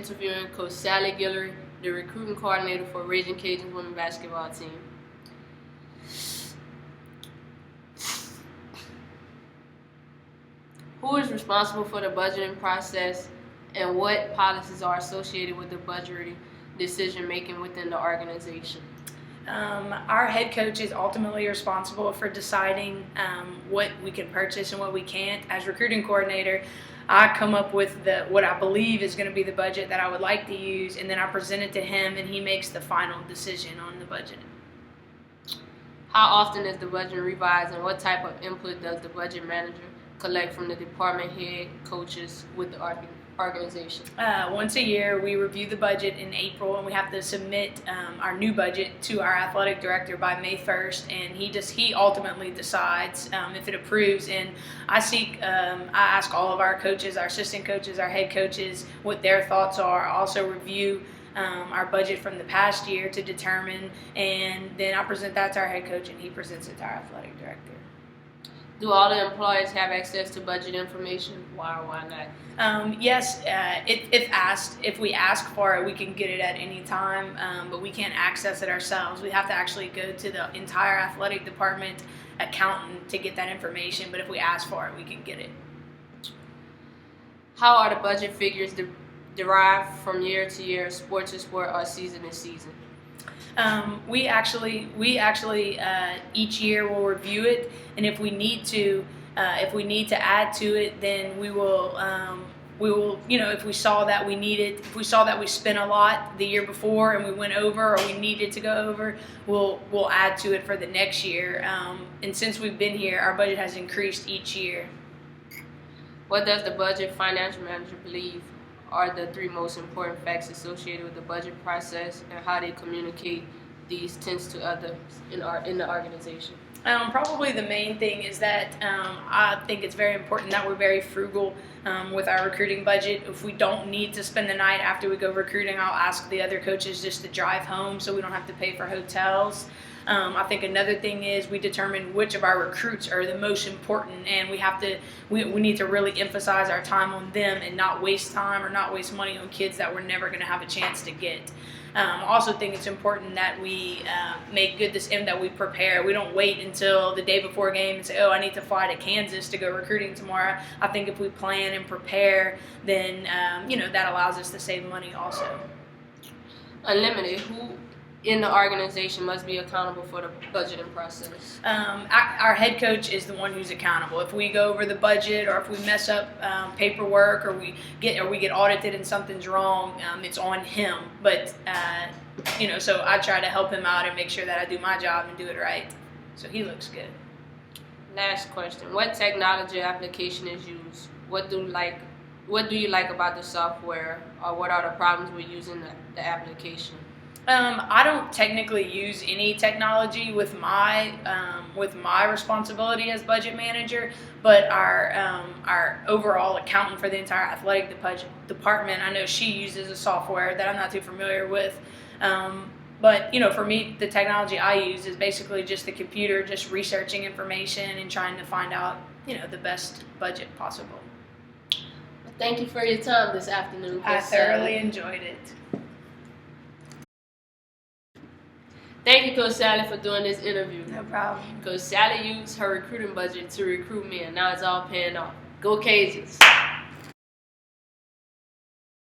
interviewing Coach Sally Guillory, the recruiting coordinator for Raging Cajuns women's basketball team. Who is responsible for the budgeting process, and what policies are associated with the budgeting decision making within the organization? Our head coach is ultimately responsible for deciding what we can purchase and what we can't. As recruiting coordinator, I come up with what I believe is going to be the budget that I would like to use, and then I present it to him, and he makes the final decision on the budget. How often is the budget revised, and what type of input does the budget manager collect from the department head coaches with the organization? Once a year, we review the budget in April, and we have to submit our new budget to our athletic director by May 1st, and he ultimately decides if it approves. And I ask all of our coaches, our assistant coaches, our head coaches, what their thoughts are. I also review our budget from the past year to determine, and then I present that to our head coach, and he presents it to our athletic director. Do all the employees have access to budget information? Why or why not? Yes, if we ask for it, we can get it at any time, but we can't access it ourselves. We have to actually go to the entire athletic department accountant to get that information, but if we ask for it, we can get it. How are the budget figures derived from year to year, sport to sport, or season to season? We actually each year will review it, and if we need to add to it, then we will, if we saw that if we saw that we spent a lot the year before and we went over, or we needed to go over, we'll add to it for the next year. And since we've been here, our budget has increased each year. What does the budget financial manager believe are the three most important facts associated with the budget process, and how they communicate these tends to others in the organization? Probably the main thing is that I think it's very important that we're very frugal with our recruiting budget. If we don't need to spend the night after we go recruiting, I'll ask the other coaches just to drive home so we don't have to pay for hotels. I think another thing is we determine which of our recruits are the most important, and we need to really emphasize our time on them and not waste time or not waste money on kids that we're never going to have a chance to get. I also think it's important that we make good and that we prepare. We don't wait until the day before a game and say, oh, I need to fly to Kansas to go recruiting tomorrow. I think if we plan and prepare, then that allows us to save money also. Unlimited, who in the organization must be accountable for the budgeting process? Our head coach is the one who's accountable. If we go over the budget, or if we mess up paperwork, or we get audited and something's wrong, it's on him. But so I try to help him out and make sure that I do my job and do it right. So he looks good. Last question: what technology application is used? What do you like about the software, or what are the problems with using the application? I don't technically use any technology with my responsibility as budget manager, but our overall accountant for the entire athletic department, I know she uses a software that I'm not too familiar with. But for me, the technology I use is basically just the computer, just researching information and trying to find out the best budget possible. Well, thank you for your time this afternoon. I thoroughly enjoyed it. Thank you, Coach Sally, for doing this interview. No problem. Coach Sally used her recruiting budget to recruit me, and now it's all paying off. Go Cajuns!